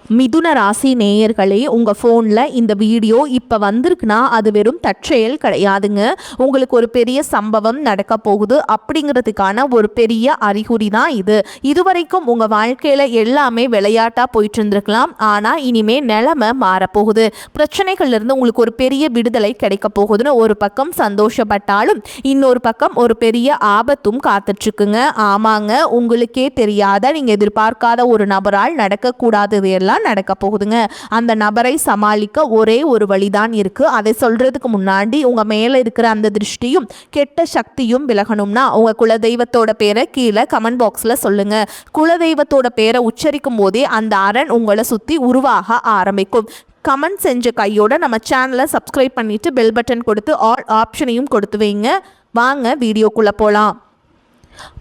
மிதுன ராசி நேயர்களே, உங்கள் ஃபோனில் இந்த வீடியோ இப்போ வந்திருக்குன்னா அது வெறும் தற்செயல் கிடையாதுங்க. உங்களுக்கு ஒரு பெரிய சம்பவம் நடக்க போகுது அப்படிங்கிறதுக்கான ஒரு பெரிய அறிகுறி தான் இது. இதுவரைக்கும் உங்கள் வாழ்க்கையில் எல்லாமே விளையாட்டாக போயிட்டு இருந்திருக்கலாம். ஆனால் இனிமேல் நிலைமை மாறப்போகுது. பிரச்சனைகள்லேருந்து உங்களுக்கு ஒரு பெரிய விடுதலை கிடைக்க போகுதுன்னு ஒரு பக்கம் சந்தோஷப்பட்டாலும் இன்னொரு பக்கம் ஒரு பெரிய ஆபத்தும் காத்துட்ருக்குங்க. ஆமாங்க, உங்களுக்கே தெரியாத நீங்கள் எதிர்பார்க்காத ஒரு நபரால் நடக்கக்கூடாதது எல்லாம் நடக்க போகுதுங்க. அந்த நபரை சமாளிக்க ஒரே ஒரு வழிதான் இருக்கு. அதை சொல்றதுக்கு முன்னாடி உங்க மேல இருக்கிற அந்த திருஷ்டியும் கெட்ட சக்தியும் விலகணும்னா உங்க குலதெய்வத்தோட பேரை கீழே கமெண்ட் பாக்ஸ்ல சொல்லுங்க. குலதெய்வத்தோட பேரை உச்சரிக்கும் போதே அந்த அரண் உங்களை சுத்தி உருவாக ஆரம்பிக்கும். கமெண்ட் செஞ்ச கையோட நம்ம சேனலை சப்ஸ்கிரைப் பண்ணிட்டு பெல் பட்டன் கொடுத்து ஆல் ஆப்ஷனையும் கொடுத்து வைங்க. வாங்க வீடியோக்குள்ள போலாம்.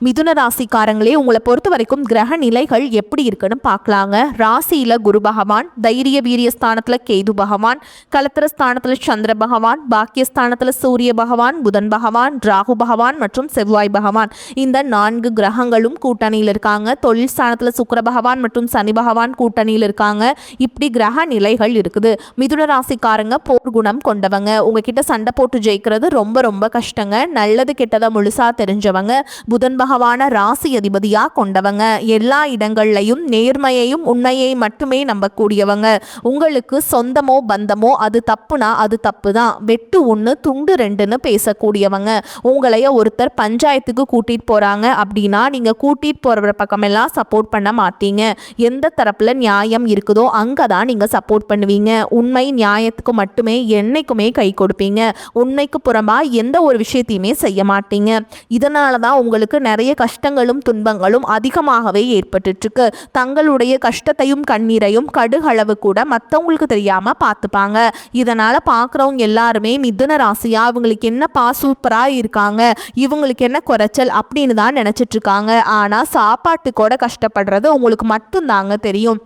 மிதுன ராசிக்காரங்களே, உங்களை பொறுத்த வரைக்கும் கிரக நிலைகள் எப்படி இருக்குன்னு பார்க்கலாங்க. ராசியில் குரு பகவான், தைரிய வீரிய ஸ்தானத்தில் கேது பகவான், கலத்திர ஸ்தானத்தில் சந்திர பகவான், பாக்கியஸ்தானத்தில் சூரிய பகவான், புதன் பகவான், ராகு பகவான் மற்றும் செவ்வாய் பகவான், இந்த 4 கிரகங்களும் கூட்டணியில் இருக்காங்க. தொழில் ஸ்தானத்தில் சுக்கிர பகவான் மற்றும் சனி பகவான் கூட்டணியில் இருக்காங்க. இப்படி கிரக நிலைகள் இருக்குது. மிதுன ராசிக்காரங்க போர்க்குணம் கொண்டவங்க. உங்ககிட்ட சண்டை போட்டு ஜெயிக்கிறது ரொம்ப ரொம்ப கஷ்டங்க. நல்லது கெட்டதை முழுசா தெரிஞ்சவங்க. புதன் பகவான ராசி அதிபதியா கொண்டவங்க. எல்லா இடங்கள்லையும் நேர்மையையும் உண்மையை மட்டுமே நம்பக்கூடியவங்க. உங்களுக்கு சொந்தமோ பந்தமோ அது தப்புனா அது தப்பு தான், வெட்டு 1 துண்டு 2ன்னு பேசக்கூடியவங்க. உங்களைய ஒருத்தர் பஞ்சாயத்துக்கு கூட்டிட்டு போறாங்க அப்படின்னா நீங்க கூட்டிட்டு போற பக்கமெல்லாம் சப்போர்ட் பண்ண மாட்டீங்க. எந்த தரப்புல நியாயம் இருக்குதோ அங்கதான் நீங்க சப்போர்ட் பண்ணுவீங்க. உண்மை நியாயத்துக்கு மட்டுமே என்னைக்குமே கை கொடுப்பீங்க. உண்மைக்கு புறம்பா எந்த ஒரு விஷயத்தையுமே செய்ய மாட்டீங்க. இதனாலதான் உங்களுக்கு நிறைய கஷ்டங்களும் துன்பங்களும் அதிகமாகவே ஏற்பட்டுருக்கு. தங்களுடைய கஷ்டத்தையும் கண்ணீரையும் கடுகளவு கூட மற்றவங்களுக்கு தெரியாம பார்த்துப்பாங்க. இதனால பார்க்குறவங்க எல்லாருமே மிதுன ராசியா இவங்களுக்கு என்ன சூப்பரா இருக்காங்க, இவங்களுக்கு என்ன குறைச்சல் அப்படின்னு தான் நினைச்சிட்டு இருக்காங்க. ஆனா சாப்பாட்டு கூட கஷ்டப்படுறது உங்களுக்கு மட்டும்தாங்க தெரியும்.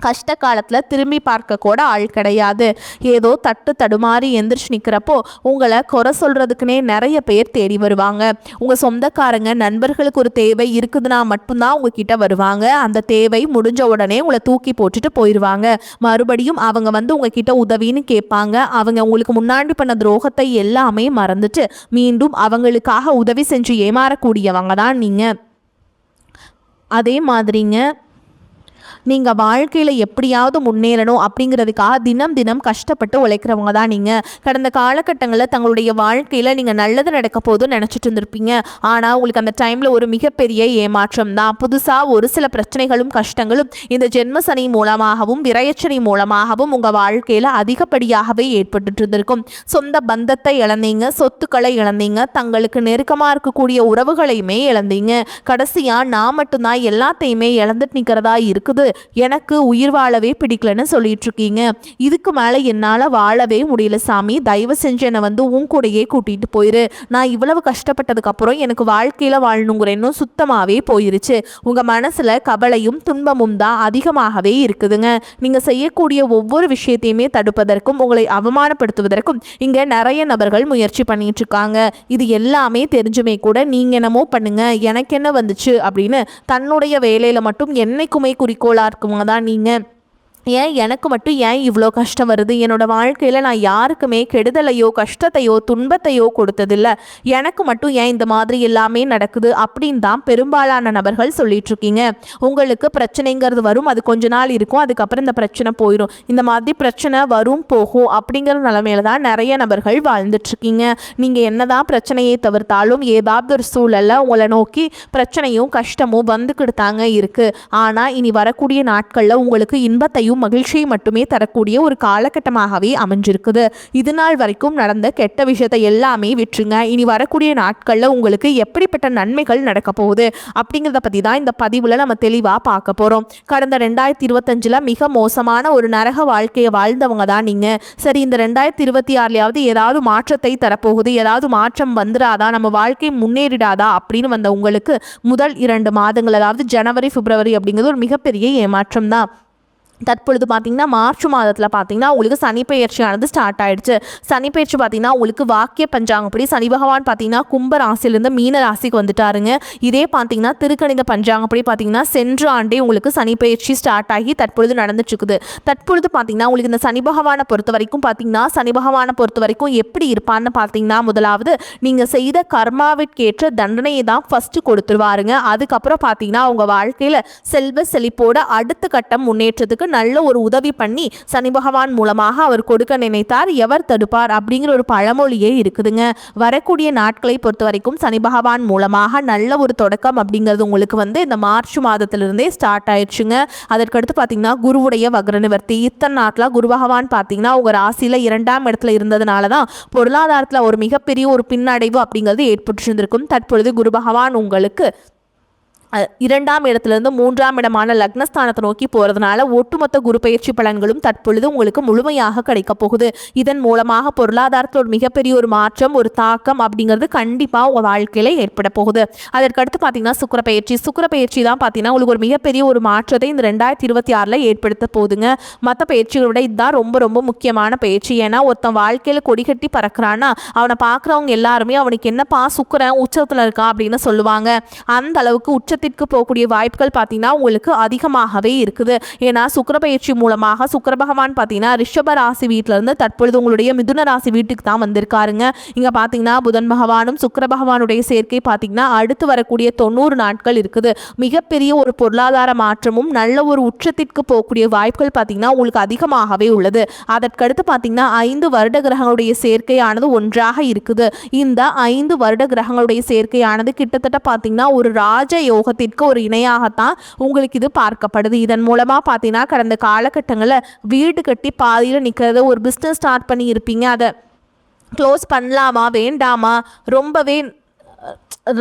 கஷ்ட காலத்தில் திரும்பி பார்க்க கூட ஆள் கிடையாது. ஏதோ தட்டு தடுமாறி எந்திரிச்சு நிற்கிறப்போ உங்களை குறை சொல்கிறதுக்குனே நிறைய பேர் தேடி வருவாங்க. உங்கள் சொந்தக்காரங்க நண்பர்களுக்கு ஒரு தேவை இருக்குதுன்னா மட்டும்தான் உங்ககிட்ட வருவாங்க. அந்த தேவை முடிஞ்ச உடனே உங்களை தூக்கி போட்டுட்டு போயிடுவாங்க. மறுபடியும் அவங்க வந்து உங்ககிட்ட உதவின்னு கேட்பாங்க. அவங்க உங்களுக்கு முன்னாடி பண்ண துரோகத்தை எல்லாமே மறந்துட்டு மீண்டும் அவங்களுக்காக உதவி செஞ்சு ஏமாறக்கூடியவங்க தான் நீங்கள். அதே மாதிரிங்க, நீங்கள் வாழ்க்கையில் எப்படியாவது முன்னேறணும் அப்படிங்கிறதுக்காக தினம் தினம் கஷ்டப்பட்டு உழைக்கிறவங்க தான் நீங்கள். கடந்த காலகட்டங்களில் தங்களுடைய வாழ்க்கையில் நீங்கள் நல்லது நடக்க போதுன்னு நினச்சிட்டு இருந்திருப்பீங்க. ஆனால் உங்களுக்கு அந்த டைமில் ஒரு மிகப்பெரிய ஏமாற்றம் தான். புதுசாக ஒரு சில பிரச்சனைகளும் கஷ்டங்களும் இந்த ஜென்மசனி மூலமாகவும் விரயச்சனி மூலமாகவும் உங்கள் வாழ்க்கையில் அதிகப்படியாகவே ஏற்பட்டு இருந்திருக்கும். சொந்த பந்தத்தை இழந்தீங்க, சொத்துக்களை இழந்தீங்க, தங்களுக்கு நெருக்கமாக இருக்கக்கூடிய உறவுகளையுமே இழந்தீங்க. கடைசியாக நான் மட்டும்தான் எல்லாத்தையுமே இழந்துட்டு நிற்கிறதா இருக்குது, எனக்கு உயிர் வாழவே பிடிக்கலன்னு சொல்லிட்டு இருக்கீங்க. இதுக்கு மேலே என்னால் வாழவே முடியல சாமி, தயவு செஞ்சு என்னை வந்து உன் கூடையே கூட்டிகிட்டு போயிரு. நான் இவ்வளவு கஷ்டப்பட்டதுக்கு அப்புறம் எனக்கு வாழ்க்கையில் வாழணுங்கிற இன்னும் சுத்தமாகவே போயிருச்சு. உங்கள் மனசில் கவலையும் துன்பமும் தான் அதிகமாகவே இருக்குதுங்க. நீங்கள் செய்யக்கூடிய ஒவ்வொரு விஷயத்தையுமே தடுப்பதற்கும் உங்களை அவமானப்படுத்துவதற்கும் இங்கே நிறைய நபர்கள் முயற்சி பண்ணிட்டு இருக்காங்க. இது எல்லாமே தெரிஞ்சுமே கூட நீங்கள் என்னமோ பண்ணுங்க, எனக்கு என்ன வந்துச்சு அப்படின்னு தன்னுடைய வேலையில் மட்டும் என்னைக்குமே குறிக்கோளாக இருக்குங்க தான் நீங்கள். ஏன் எனக்கு மட்டும் ஏன் இவ்வளோ கஷ்டம் வருது, என்னோடய வாழ்க்கையில் நான் யாருக்குமே கெடுதலையோ கஷ்டத்தையோ துன்பத்தையோ கொடுத்ததில்லை, எனக்கு மட்டும் ஏன் இந்த மாதிரி எல்லாமே நடக்குது அப்படின்னு தான் பெரும்பாலான நபர்கள் சொல்லிகிட்ருக்கீங்க. உங்களுக்கு பிரச்சனைங்கிறது வரும், அது கொஞ்ச நாள் இருக்கும், அதுக்கப்புறம் இந்த பிரச்சனை போயிடும். இந்த மாதிரி பிரச்சனை வரும் போகும் அப்படிங்கிற நிலைமையில தான் நிறைய நபர்கள் வாழ்ந்துட்டுருக்கீங்க. நீங்கள் என்ன தான் பிரச்சனையை தவிர்த்தாலும் ஏதாவது ஒரு சூழலில் உங்களை நோக்கி பிரச்சனையும் கஷ்டமும் வந்துக்கிட்டு தாங்க இருக்குது. ஆனால் இனி வரக்கூடிய நாட்களில் உங்களுக்கு இன்பத்தையும் மகிழ்ச்சியை மட்டுமே தரக்கூடிய ஒரு காலகட்டமாகவே அமைஞ்சிருக்குது. இது நாள் வரைக்கும் நடந்த கெட்ட விஷயத்தை எல்லாமே விட்டுருங்க. இனி வரக்கூடிய நாட்களில் உங்களுக்கு எப்படிப்பட்ட நன்மைகள் நடக்க போகுது அப்படிங்கிறத பற்றி தான் இந்த பதிவில் நம்ம தெளிவாக பார்க்க போகிறோம். கடந்த 2025 மிக மோசமான ஒரு நரக வாழ்க்கையை வாழ்ந்தவங்க தான் நீங்கள். சரி, இந்த 2026 ஏதாவது மாற்றத்தை தரப்போகுது, ஏதாவது மாற்றம் வந்துடாதா, நம்ம வாழ்க்கை முன்னேறிடாதா அப்படின்னு வந்த உங்களுக்கு முதல் 2 மாதங்கள், அதாவது ஜனவரி பிப்ரவரி அப்படிங்கிறது ஒரு மிகப்பெரிய ஏமாற்றம் தான். தற்பொழுது பார்த்தீங்கன்னா மார்ச் மாதத்தில் பார்த்தீங்கன்னா உங்களுக்கு சனி பெயர்ச்சியானது ஸ்டார்ட் ஆயிடுச்சு. சனி பெயர்ச்சி பார்த்தீங்கன்னா உங்களுக்கு வாக்கிய பஞ்சாங்கப்படி சனி பகவான் பார்த்தீங்கன்னா கும்ப ராசியிலிருந்து மீன ராசிக்கு வந்துட்டாருங்க. இதே பார்த்தீங்கன்னா திருக்கணித பஞ்சாங்கப்படி பார்த்தீங்கன்னா சென்ற ஆண்டே உங்களுக்கு சனி பெயர்ச்சி ஸ்டார்ட் ஆகி தற்பொழுது நடந்துட்டு இருக்குது. தற்பொழுது பார்த்தீங்கன்னா உங்களுக்கு இந்த சனி பகவானை பொறுத்த வரைக்கும் பார்த்தீங்கன்னா சனி பகவானை பொறுத்த வரைக்கும் எப்படி இருப்பான்னு பார்த்தீங்கன்னா முதலாவது நீங்கள் செய்த கர்மாவிற்கேற்ற தண்டனையை தான் ஃபஸ்ட்டு கொடுத்துருவாருங்க. அதுக்கப்புறம் பார்த்தீங்கன்னா உங்கள் வாழ்க்கையில் செல்வ செழிப்போட அடுத்த கட்டம் முன்னேற்றத்துக்கு நல்ல ஒரு உதவி பண்ணி சனி பகவான் மூலமாக அவர் கொடுக்க நினைத்தார் எவர் தடுப்பார் அப்படிங்கிற ஒரு பழமொழியே இருக்குதுங்க. வரக்கூடிய நாட்களை பொறுத்த வரைக்கும் சனி பகவான் மூலமாக நல்ல ஒரு தொடக்கம் அப்படிங்கிறது உங்களுக்கு இந்த மார்ச் மாதத்திலிருந்தே ஸ்டார்ட் ஆயிடுச்சுங்க. அதற்கடுத்து பார்த்தீங்கன்னா குருவுடைய வக்ர நிவர்த்தி. இத்தனை நாட்டில் குரு பகவான் பார்த்தீங்கன்னா உங்கள் ராசியில் 2ஆம் இடத்துல இருந்ததுனால தான் பொருளாதாரத்தில் ஒரு மிகப்பெரிய ஒரு பின்னடைவு அப்படிங்கிறது ஏற்பட்டிருந்திருக்கும். தற்பொழுது குரு பகவான் உங்களுக்கு 2ஆம் இடத்திலிருந்து 3ஆம் இடமான லக்னஸ்தானத்தை நோக்கி போகிறதுனால ஒட்டுமொத்த குரு பயிற்சி பலன்களும் தற்பொழுது உங்களுக்கு முழுமையாக கிடைக்க போகுது. இதன் மூலமாக பொருளாதாரத்தில் ஒரு மிகப்பெரிய ஒரு மாற்றம் ஒரு தாக்கம் அப்படிங்கிறது கண்டிப்பாக உங்கள் வாழ்க்கையில் ஏற்பட போகுது. அதற்கடுத்து பார்த்தீங்கன்னா சுக்கிர பயிற்சி தான் பார்த்தீங்கன்னா உங்களுக்கு ஒரு மிகப்பெரிய ஒரு மாற்றத்தை இந்த 2026 ஏற்படுத்த போகுதுங்க. மற்ற பயிற்சிகளை விட இதுதான் ரொம்ப ரொம்ப முக்கியமான பயிற்சி. ஏன்னா ஒருத்தன் வாழ்க்கையில் கொடிகட்டி பறக்கிறான்னா அவனை பார்க்குறவங்க எல்லாருமே அவனுக்கு என்னப்பா சுக்கிரன் உச்சத்தில் இருக்கா அப்படின்னு சொல்லுவாங்க. அந்த அளவுக்கு உச்சத்திற்கு போகக்கூடிய வாய்ப்புகள் பார்த்தீங்கன்னா உங்களுக்கு அதிகமாகவே இருக்குது. ஏன்னா சுக்கிர பயிற்சி மூலமாக சுக்கிர பகவான் பார்த்தீங்கன்னா ரிஷப ராசி வீட்டிலிருந்து தற்பொழுது உங்களுடைய மிதுன ராசி வீட்டுக்கு தான் வந்திருக்காருங்க. இங்கே பார்த்தீங்கன்னா புதன் பகவானும் சுக்கிர பகவானுடைய சேர்க்கை பார்த்தீங்கன்னா அடுத்து வரக்கூடிய 90 நாட்கள் இருக்குது. மிகப்பெரிய ஒரு பொருளாதார மாற்றமும் நல்ல ஒரு உச்சத்திற்கு போகக்கூடிய வாய்ப்புகள் பார்த்தீங்கன்னா உங்களுக்கு அதிகமாகவே உள்ளது. அதற்கடுத்து பார்த்தீங்கன்னா 5 வருட கிரகங்களுடைய சேர்க்கையானது ஒன்றாக இருக்குது. இந்த 5 வருட கிரகங்களுடைய சேர்க்கையானது கிட்டத்தட்ட பார்த்தீங்கன்னா ஒரு ராஜ யோகத்திற்கு ஒரு இணையாகத்தான் உங்களுக்கு இது பார்க்கப்படுது. இதன் மூலமாக பார்த்தீங்கன்னா கடந்த காலகட்டங்களில் வீடு கட்டி பாதியில் நிற்கிறது, ஒரு பிஸ்னஸ் ஸ்டார்ட் பண்ணி இருப்பீங்க, அதை க்ளோஸ் பண்ணலாமா வேண்டாமா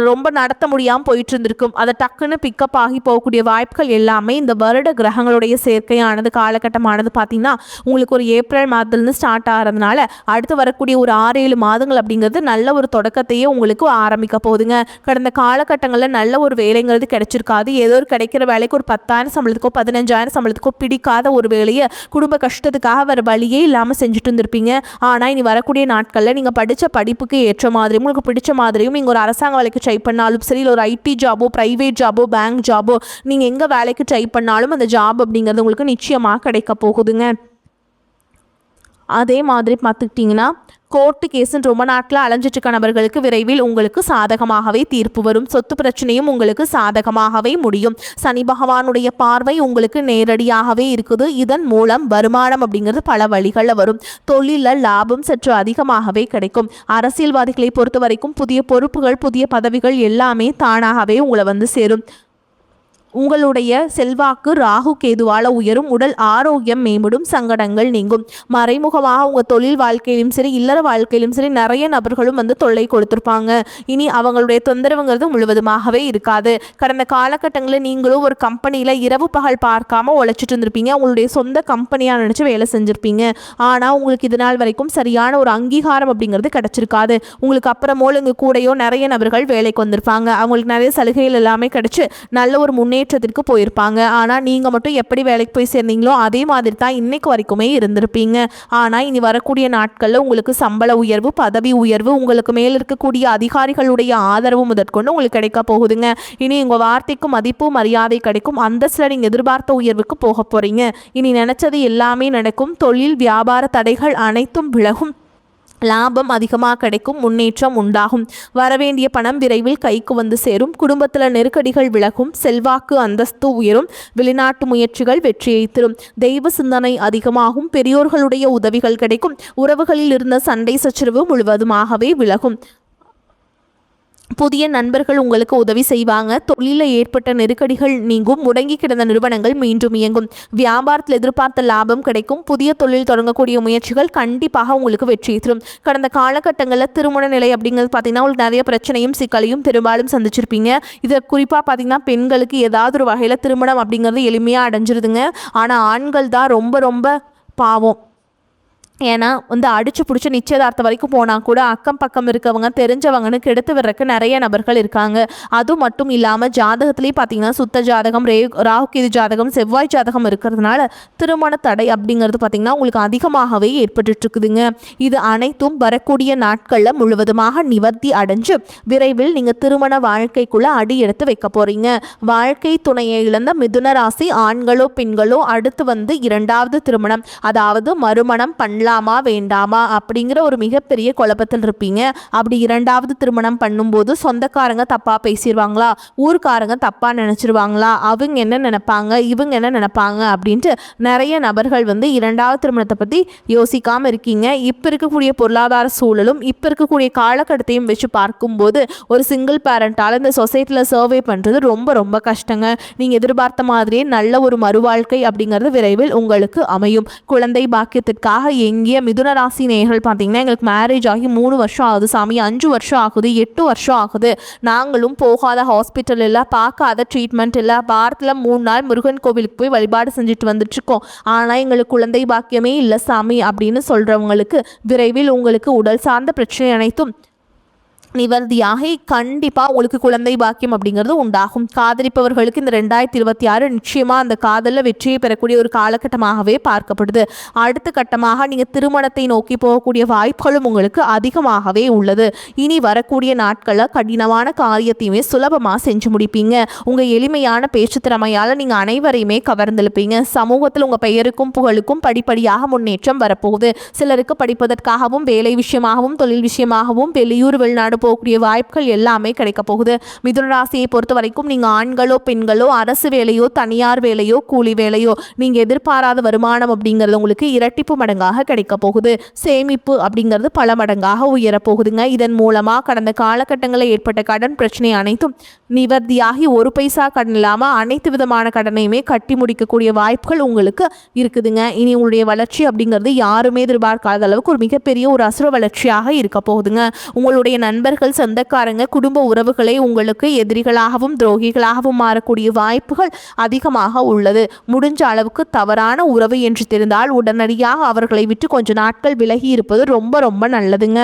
ரொம்ப நடத்த முடியாமல் போயிட்டு இருந்திருக்கும். அதை டக்குன்னு பிக்கப் ஆகி போகக்கூடிய வாய்ப்புகள் எல்லாமே இந்த வருட கிரகங்களுடைய சேர்க்கையானது காலகட்டமானது பார்த்தீங்கன்னா உங்களுக்கு ஒரு ஏப்ரல் மாதத்துலேருந்து ஸ்டார்ட் ஆகிறதுனால அடுத்து வரக்கூடிய ஒரு 6-7 மாதங்கள் அப்படிங்கிறது நல்ல ஒரு தொடக்கத்தையே உங்களுக்கு ஆரம்பிக்க போகுதுங்க. கடந்த காலகட்டங்களில் நல்ல ஒரு வேலைங்கிறது கிடைச்சிருக்காது. ஏதோ ஒரு கிடைக்கிற வேலைக்கு ஒரு 10,000 சம்பளத்துக்கோ 15,000 சம்பளத்துக்கோ பிடிக்காத ஒரு வேலையை குடும்ப கஷ்டத்துக்காக வேறு வழியே இல்லாமல் செஞ்சுட்டு இருந்திருப்பீங்க. ஆனால் இனி வரக்கூடிய நாட்களில் நீங்கள் படித்த படிப்புக்கு ஏற்ற மாதிரியும் உங்களுக்கு பிடிச்ச மாதிரியும் நீங்கள் ஒரு அரசாங்க வேலைக்கு ட்ரை பண்ணாலும் சரி, ஒரு ஐடி ஜாபோ பிரைவேட் ஜாபோ பேங்க் ஜாபோ நீங்கள் எங்கே வேலைக்கு ட்ரை பண்ணாலும் அந்த ஜாப் அப்படிங்கிறது உங்களுக்கு நிச்சயமாக கிடைக்க போகுதுங்க. அதே மாதிரி பார்த்துக்கிட்டிங்கன்னா கோர்ட்டு கேஸுன்னு ரொம்ப நாட்டில் அலைஞ்சிட்டு நபர்களுக்கு விரைவில் உங்களுக்கு சாதகமாகவே தீர்ப்பு வரும். சொத்து பிரச்சனையும் உங்களுக்கு சாதகமாகவே முடியும். சனி பகவானுடைய பார்வை உங்களுக்கு நேரடியாகவே இருக்குது. இதன் மூலம் வருமானம் அப்படிங்கிறது பல வழிகளில் வரும். தொழிலில் லாபம் சற்று அதிகமாகவே கிடைக்கும். அரசியல்வாதிகளை பொறுத்த வரைக்கும் புதிய பொறுப்புகள் புதிய பதவிகள் எல்லாமே தானாகவே உங்களை சேரும். உங்களுடைய செல்வாக்கு ராகு கேதுவால் உயரும். உடல் ஆரோக்கியம் மேம்படும். சங்கடங்கள் நீங்கும். மறைமுகமாக உங்கள் தொழில் வாழ்க்கையிலும் சரி இல்லற வாழ்க்கையிலும் சரி நிறைய நபர்களும் தொல்லை கொடுத்துருப்பாங்க. இனி அவங்களுடைய தொந்தரவுங்கிறது முழுவதுமாகவே இருக்காது. கடந்த காலகட்டங்களில் நீங்களும் ஒரு கம்பெனியில் இரவு பகல் பார்க்காம உழைச்சிட்டு இருந்திருப்பீங்க. உங்களுடைய சொந்த கம்பெனியாக நினச்சி வேலை செஞ்சுருப்பீங்க. ஆனால் உங்களுக்கு இது நாள் வரைக்கும் சரியான ஒரு அங்கீகாரம் அப்படிங்கிறது கிடச்சிருக்காது. உங்களுக்கு அப்புறமோ இங்கே கூடையோ நிறைய நபர்கள் வேலைக்கு வந்திருப்பாங்க. அவங்களுக்கு நிறைய சலுகைகள் எல்லாமே கிடச்சி நல்ல ஒரு முன்னேற்றத்திற்கு போயிருப்பாங்க. ஆனால் நீங்கள் மட்டும் எப்படி வேலைக்கு போய் சேர்ந்தீங்களோ அதே மாதிரி தான் இன்னைக்கு வரைக்குமே இருந்திருப்பீங்க. ஆனால் இனி வரக்கூடிய நாட்களில் உங்களுக்கு சம்பள உயர்வு பதவி உயர்வு உங்களுக்கு மேல் இருக்கக்கூடிய அதிகாரிகளுடைய ஆதரவு முதற்கொண்டு உங்களுக்கு கிடைக்க போகுதுங்க. இனி உங்கள் வார்த்தைக்கு மதிப்பு மரியாதை கிடைக்கும். அந்தஸ்தில் நீங்கள் எதிர்பார்த்த உயர்வுக்கு போக போகிறீங்க. இனி நினச்சது எல்லாமே நடக்கும். தொழில் வியாபார தடைகள் அனைத்தும் விலகும். லாபம் அதிகமாக கிடைக்கும். முன்னேற்றம் உண்டாகும். வரவேண்டிய பணம் விரைவில் கைக்கு சேரும். குடும்பத்தில் நெருக்கடிகள் விலகும். செல்வாக்கு அந்தஸ்து உயரும். வெளிநாட்டு முயற்சிகள் வெற்றியை தரும். தெய்வ சிந்தனை அதிகமாகும். பெரியோர்களுடைய உதவிகள் கிடைக்கும். உறவுகளில் இருந்த சண்டை சச்சரவு முழுவதுமாகவே விலகும். புதிய நண்பர்கள் உங்களுக்கு உதவி செய்வாங்க. தொழிலில் ஏற்பட்ட நெருக்கடிகள் நீங்கும். முடங்கி கிடந்த நிறுவனங்கள் மீண்டும் இயங்கும். வியாபாரத்தில் எதிர்பார்த்த லாபம் கிடைக்கும். புதிய தொழில் தொடங்கக்கூடிய முயற்சிகள் கண்டிப்பாக உங்களுக்கு வெற்றி தரும். கடந்த காலகட்டங்களில் திருமண நிலை அப்படிங்கிறது பார்த்தீங்கன்னா உங்களுக்கு நிறைய பிரச்சனையும் சிக்கலையும் பெரும்பாலும் சந்திச்சிருப்பீங்க. இதை குறிப்பாக பார்த்தீங்கன்னா பெண்களுக்கு ஏதாவது ஒரு வகையில் திருமணம் அப்படிங்கிறது எளிமையாக அடைஞ்சிருதுங்க. ஆனால் ஆண்கள் தான் ரொம்ப ரொம்ப பாவம். ஏன்னா வந்து அடிச்சு பிடிச்சி நிச்சயதார்த்தம் வரைக்கும் போனால் கூட அக்கம் பக்கம் இருக்கவங்க தெரிஞ்சவங்கன்னு கெடுத்து விடுறதுக்கு நிறைய நபர்கள் இருக்காங்க. அது மட்டும் இல்லாமல் ஜாதகத்துலேயும் பார்த்தீங்கன்னா சுத்த ஜாதகம், ராகுகேது ஜாதகம், செவ்வாய் ஜாதகம் இருக்கிறதுனால திருமண தடை அப்படிங்கிறது பார்த்திங்கன்னா உங்களுக்கு அதிகமாகவே ஏற்பட்டுருக்குதுங்க. இது அனைத்தும் வரக்கூடிய நாட்களில் முழுவதுமாக நிவர்த்தி அடைஞ்சு விரைவில் நீங்கள் திருமண வாழ்க்கைக்குள்ளே அடி எடுத்து வைக்க போகிறீங்க. வாழ்க்கை துணையை இழந்த மிதுன ராசி ஆண்களோ பெண்களோ அடுத்து வந்து இரண்டாவது திருமணம், அதாவது மறுமணம் பண்ணலாமா வேண்டாமா அப்படிங்கிற ஒரு மிகப்பெரிய குழப்பத்தில் இருப்பீங்க. அப்படி இரண்டாவது திருமணம் பண்ணும்போது சொந்தக்காரங்க தப்பா பேசிடுவாங்களா, ஊர்க்காரங்க தப்பா நினைச்சிருவாங்களா, அவங்க என்ன நினைப்பாங்க, இவங்க என்ன நினைப்பாங்க அப்படின்ட்டு நிறைய நபர்கள் வந்து இரண்டாவது திருமணத்தை பற்றி யோசிக்காமல் இருக்கீங்க. இப்போ இருக்கக்கூடிய பொருளாதார சூழலும் இப்போ இருக்கக்கூடிய காலகட்டத்தையும் வச்சு பார்க்கும்போது ஒரு சிங்கிள் பேரண்டால் இந்த சொசைட்டியில் சர்வே பண்ணுறது ரொம்ப ரொம்ப கஷ்டங்க. நீங்கள் எதிர்பார்த்த மாதிரியே நல்ல ஒரு மறுவாழ்க்கை அப்படிங்கிறது விரைவில் உங்களுக்கு அமையும். குழந்தை பாக்கியத்திற்காக எங்கிய மிதுன ராசி நேயர்கள் பார்த்தீங்கன்னா எங்களுக்கு மேரேஜ் ஆகி 3 வருஷம் ஆகுது சாமி, 5 வருஷம் ஆகுது, 8 வருஷம் ஆகுது, நாங்களும் போகாத ஹாஸ்பிட்டல் இல்லை, பார்க்காத ட்ரீட்மெண்ட் இல்லை, வாரத்தில் 3 நாள் முருகன் கோவிலுக்கு போய் வழிபாடு செஞ்சுட்டு வந்துட்டுருக்கோம், ஆனால் எங்களுக்கு குழந்தை பாக்கியமே இல்லை சாமி அப்படின்னு சொல்கிறவங்களுக்கு விரைவில் உங்களுக்கு உடல் சார்ந்த பிரச்சனை அனைத்தும் நிவர்த்தியாகி கண்டிப்பாக உங்களுக்கு குழந்தை பாக்கியம் அப்படிங்கிறது உண்டாகும். காதலிப்பவர்களுக்கு இந்த 2026 நிச்சயமாக அந்த காதலில் வெற்றியை பெறக்கூடிய ஒரு காலகட்டமாகவே பார்க்கப்படுது. அடுத்த கட்டமாக நீங்கள் திருமணத்தை நோக்கி போகக்கூடிய வாய்ப்புகளும் உங்களுக்கு அதிகமாகவே உள்ளது. இனி வரக்கூடிய நாட்களில் கடினமான காரியத்தையுமே சுலபமாக செஞ்சு முடிப்பீங்க. உங்கள் எளிமையான பேச்சு திறமையால் நீங்கள் அனைவரையுமே கவர்ந்தெழுப்பீங்க. சமூகத்தில் உங்கள் பெயருக்கும் புகழுக்கும் படிப்படியாக முன்னேற்றம் வரப்போகுது. சிலருக்கு படிப்பதற்காகவும் வேலை விஷயமாகவும் தொழில் விஷயமாகவும் வெளியூர் வெளிநாடு போகக்கூடிய வாய்ப்புகள் எல்லாமே கிடைக்க போகுது. மிதுன ராசியை பொறுத்த வரைக்கும் நீங்கள் ஆண்களோ பெண்களோ அரசு வேலையோ தனியார் வேலையோ கூலி வேலையோ நீங்கள் எதிர்பாராத வருமானம் அப்படிங்கிறது உங்களுக்கு இரட்டிப்பு மடங்காக கிடைக்க போகுது. சேமிப்பு அப்படிங்கிறது பல மடங்காக உயரப்போகுதுங்க. இதன் மூலமாக கடந்த காலகட்டங்களில் ஏற்பட்ட கடன் பிரச்சனை அனைத்தும் நிவர்த்தியாகி ஒரு பைசா கடன் இல்லாமல் அனைத்து விதமான கடனையுமே கட்டி முடிக்கக்கூடிய வாய்ப்புகள் உங்களுக்கு இருக்குதுங்க. இனி உங்களுடைய வளர்ச்சி அப்படிங்கிறது யாருமே எதிர்பார்க்காத அளவுக்கு ஒரு மிகப்பெரிய ஒரு அசுர வளர்ச்சியாக இருக்க போகுதுங்க. உங்களுடைய நண்பர்கள், சொந்தக்காரங்க, குடும்ப உறவுகளை உங்களுக்கு எதிரிகளாகவும் துரோகிகளாகவும் மாறக்கூடிய வாய்ப்புகள் அதிகமாக உள்ளது. முடிஞ்ச அளவுக்கு தவறான உறவு என்று தெரிந்தால் உடனடியாக அவர்களை விட்டு கொஞ்ச நாட்கள் விலகி இருப்பது ரொம்ப ரொம்ப நல்லதுங்க.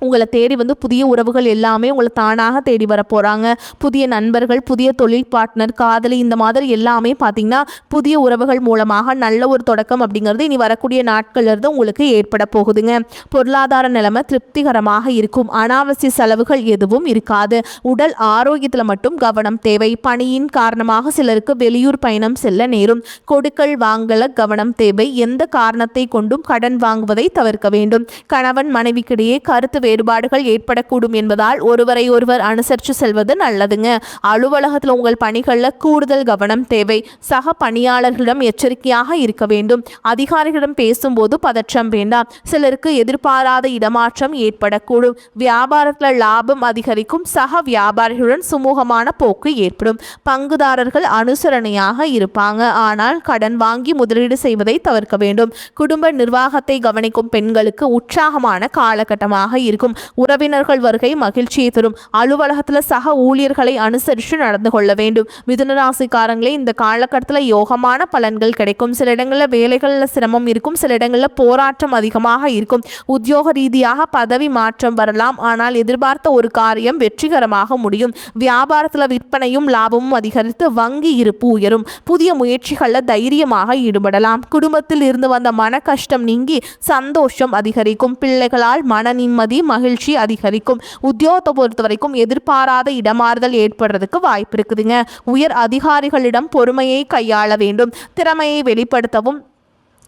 உங்களை தேடி வந்து புதிய உறவுகள் எல்லாமே உங்களை தானாக தேடி வர போகிறாங்க. புதிய நண்பர்கள், புதிய தொழில் பார்ட்னர், காதலி, இந்த மாதிரி எல்லாமே பார்த்திங்கன்னா புதிய உறவுகள் மூலமாக நல்ல ஒரு தொடக்கம் அப்படிங்கிறது இனி வரக்கூடிய நாட்கள்லேருந்து உங்களுக்கு ஏற்பட போகுதுங்க. பொருளாதார நிலைமை திருப்திகரமாக இருக்கும். அனாவசிய செலவுகள் எதுவும் இருக்காது. உடல் ஆரோக்கியத்தில் மட்டும் கவனம் தேவை. பணியின் காரணமாக சிலருக்கு வெளியூர் பயணம் செல்ல நேரும். கொடுக்கல் வாங்கல கவனம் தேவை. எந்த காரணத்தை கொண்டும் கடன் வாங்குவதை தவிர்க்க வேண்டும். கணவன் மனைவிக்கிடையே கருத்து வேறுபாடுகள் ஏற்படக்கூடும் என்பதால் ஒருவரை ஒருவர் அனுசரித்து செல்வது நல்லதுங்க. அலுவலகத்தில் உங்கள் பணிகளில் கூடுதல் கவனம் தேவை. சக பணியாளர்களிடம் எச்சரிக்கையாக இருக்க வேண்டும். அதிகாரிகளிடம் பேசும்போது பதற்றம் வேண்டாம். சிலருக்கு எதிர்பாராத இடமாற்றம் ஏற்படக்கூடும். வியாபாரத்தில் லாபம் அதிகரிக்கும். சக வியாபாரிகளுடன் சுமூகமான போக்கு ஏற்படும். பங்குதாரர்கள் அனுசரணையாக இருப்பாங்க. ஆனால் கடன் வாங்கி முதலீடு செய்வதை தவிர்க்க வேண்டும். குடும்ப நிர்வாகத்தை கவனிக்கும் பெண்களுக்கு உற்சாகமான காலகட்டமாக இருக்கும். உறவினர்கள் வருகை மகிழ்ச்சியை தரும். அலுவலகத்தில் சக ஊழியர்களை அனுசரித்து நடந்து கொள்ள வேண்டும். மிதுன ராசிக்காரங்களே, இந்த காலகட்டத்தில் யோகமான பலன்கள் கிடைக்கும். சில இடங்களில் வேலைகளில் சிரமம் இருக்கும். சில இடங்களில் போராட்டம் அதிகமாக இருக்கும். உத்தியோக ரீதியாக பதவி மாற்றம் வரலாம். ஆனால் எதிர்பார்த்த ஒரு காரியம் வெற்றிகரமாக முடியும். வியாபாரத்தில் விற்பனையும் லாபமும் அதிகரித்து வங்கி இருப்பு உயரும். புதிய முயற்சிகளில் தைரியமாக ஈடுபடலாம். குடும்பத்தில் இருந்து வந்த மன கஷ்டம் நீங்கி சந்தோஷம் அதிகரிக்கும். பிள்ளைகளால் மன நிம்மதி மகிழ்ச்சி அதிகரிக்கும். உத்தியோகத்தை பொறுத்த வரைக்கும் எதிர்பாராத இடமாறுதல் ஏற்படுறதுக்கு வாய்ப்பு இருக்குதுங்க. உயர் அதிகாரிகளிடம் பொறுமையை கையாள வேண்டும். திறமையை வெளிப்படுத்தவும்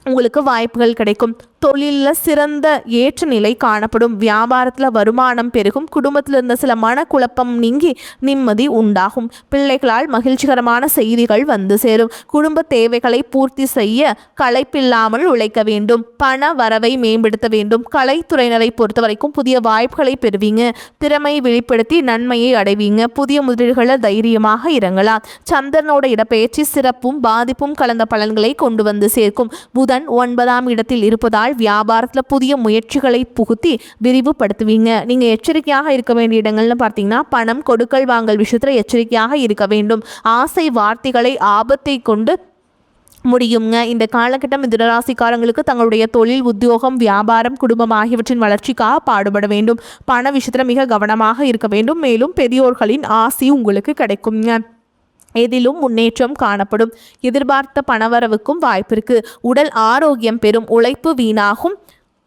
உங்களுக்கு வாய்ப்புகள் கிடைக்கும். தொழிலில் சிறந்த ஏற்ற நிலை காணப்படும். வியாபாரத்தில் வருமானம் பெருகும். குடும்பத்தில் இருந்த சில மனக்குழப்பம் நீங்கி நிம்மதி உண்டாகும். பிள்ளைகளால் மகிழ்ச்சிகரமான செய்திகள் வந்து சேரும். குடும்ப தேவைகளை பூர்த்தி செய்ய களைப்பில்லாமல் உழைக்க வேண்டும். பண வரவை மேம்படுத்த வேண்டும். கலைத்துறையினரை பொறுத்த வரைக்கும் புதிய வாய்ப்புகளை பெறுவீங்க. திறமையை வெளிப்படுத்தி நன்மையை அடைவீங்க. புதிய முதலீடுகளில் தைரியமாக இறங்கலாம். சந்திரனோட இடப்பெயர்ச்சி சிறப்பும் பாதிப்பும் கலந்த பலன்களை கொண்டு வந்து சேர்க்கும். புதன் 9ஆம் இடத்தில் இருப்பதால் வியாபாரத்தில் புதிய முயற்சிகளை புகுத்தி விரிவுபடுத்துவீங்க. நீங்கள் எச்சரிக்கையாக இருக்க வேண்டிய இடங்கள்னு பார்த்தீங்கன்னா பணம் கொடுக்கல் வாங்கல் விஷயத்தில் எச்சரிக்கையாக இருக்க வேண்டும். ஆசை வார்த்தைகளை ஆபத்தை கொண்டு முடியுங்க. இந்த காலகட்டம் மிதுனராசிக்காரங்களுக்கு தங்களுடைய தொழில், உத்தியோகம், வியாபாரம், குடும்பம் ஆகியவற்றின் வளர்ச்சிக்காக பாடுபட வேண்டும். பண விஷயத்தில் மிக கவனமாக இருக்க வேண்டும். மேலும் பெரியோர்களின் ஆசி உங்களுக்கு கிடைக்குங்க. எதிலும் முன்னேற்றம் காணப்படும். எதிர்பார்த்த பணவரவுக்கும் வாய்ப்பிருக்கு. உடல் ஆரோக்கியம் பெறும். உழைப்பு வீணாகும்.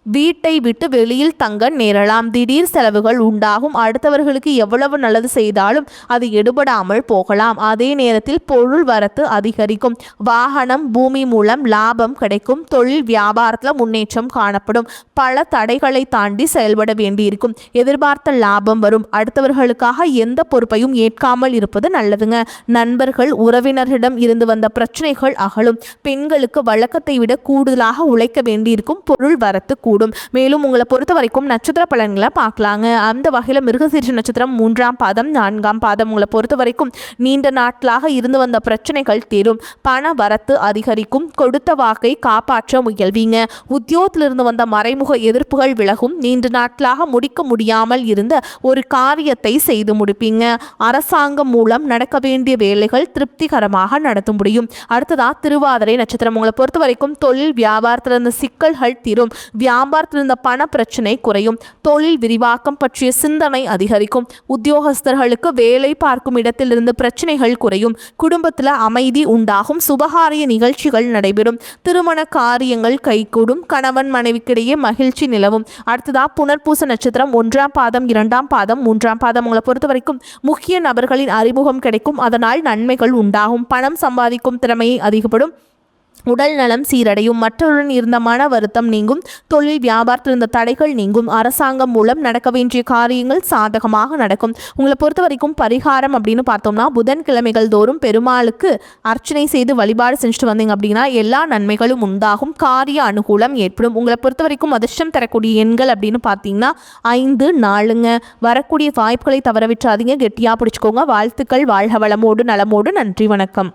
வீட்டை விட்டு வெளியில் தங்க நேரலாம். திடீர் செலவுகள் உண்டாகும். அடுத்தவர்களுக்கு எவ்வளவு நல்லது செய்தாலும் அது எடுபடாமல் போகலாம். அதே நேரத்தில் பொருள் வரத்து அதிகரிக்கும். வாகனம், பூமி மூலம் லாபம் கிடைக்கும். தொழில் வியாபாரத்தில் முன்னேற்றம் காணப்படும். பல தடைகளை தாண்டி செயல்பட வேண்டியிருக்கும். எதிர்பார்த்த லாபம் வரும். அடுத்தவர்களுக்காக எந்த பொறுப்பையும் ஏற்காமல் இருப்பது நல்லதுங்க. நண்பர்கள், உறவினர்களிடம் இருந்து வந்த பிரச்சனைகள் அகலும். பெண்களுக்கு வழக்கத்தை விட கூடுதலாக உழைக்க வேண்டியிருக்கும். பொருள் வரத்து கூடும். மேலும் உங்களை பொறுத்த வரைக்கும் நட்சத்திர பலன்களை பார்க்கலாங்க. அந்த வகையில் மிருகசீரிஷ நட்சத்திரம் 3ஆம் பாதம் 4ஆம் பாதம் உங்களை பொறுத்த வரைக்கும் நீண்ட நாட்களாக இருந்து வந்த பிரச்சனைகள் தீரும். பண வரத்து அதிகரிக்கும். கொடுத்த வாக்கை காப்பாற்ற முயல்வீங்க. உத்தியோகத்திலிருந்து வந்த மறைமுக எதிர்ப்புகள் விலகும். நீண்ட நாட்களாக முடிக்க முடியாமல் இருந்த ஒரு காரியத்தை செய்து முடிப்பீங்க. அரசாங்கம் மூலம் நடக்க வேண்டிய வேலைகள் திருப்திகரமாக நடத்த முடியும். அடுத்ததா திருவாதிரை நட்சத்திரம் உங்களை பொறுத்த வரைக்கும் தொழில் வியாபாரத்திலிருந்து சிக்கல்கள் தீரும். வியாபாரத்தில் இருந்த பண பிரச்சனை குறையும். தொழில் விரிவாக்கம் பற்றிய சிந்தனை அதிகரிக்கும். உத்தியோகஸ்தர்களுக்கு வேலை பார்க்கும் இடத்திலிருந்து பிரச்சனைகள் குறையும். குடும்பத்தில் அமைதி உண்டாகும். சுபகாரிய நிகழ்ச்சிகள் நடைபெறும். திருமண காரியங்கள் கைகூடும். கணவன் மனைவிக்கிடையே மகிழ்ச்சி நிலவும். அடுத்ததா புனர்பூச நட்சத்திரம் 1ஆம் பாதம் 2ஆம் பாதம் 3ஆம் பாதம் உங்களை பொறுத்த வரைக்கும் முக்கிய நபர்களின் அறிமுகம் கிடைக்கும். அதனால் நன்மைகள் உண்டாகும். பணம் சம்பாதிக்கும் திறமையை அதிகப்படும். உடல் நலம் சீரடையும். மற்றவருடன் இருந்த மன வருத்தம் நீங்கும். தொழில் வியாபாரத்தில் இருந்த தடைகள் நீங்கும். அரசாங்கம் மூலம் நடக்க வேண்டிய காரியங்கள் சாதகமாக நடக்கும். உங்களை பொறுத்த வரைக்கும் பரிகாரம் அப்படின்னு பார்த்தோம்னா புதன்கிழமைகள் தோறும் பெருமாளுக்கு அர்ச்சனை செய்து வழிபாடு செஞ்சுட்டு வந்தீங்க அப்படின்னா எல்லா நன்மைகளும் உண்டாகும். காரிய அனுகூலம் ஏற்படும். உங்களை பொறுத்த வரைக்கும் அதிர்ஷ்டம் தரக்கூடிய எண்கள் அப்படின்னு பார்த்தீங்கன்னா 5, 4ங்க. வரக்கூடிய வாய்ப்புகளை தவற விட்டுறாதீங்க. கெட்டியாக பிடிச்சிக்கோங்க. வாழ்த்துக்கள். வாழ்க வளமோடு நலமோடு. நன்றி, வணக்கம்.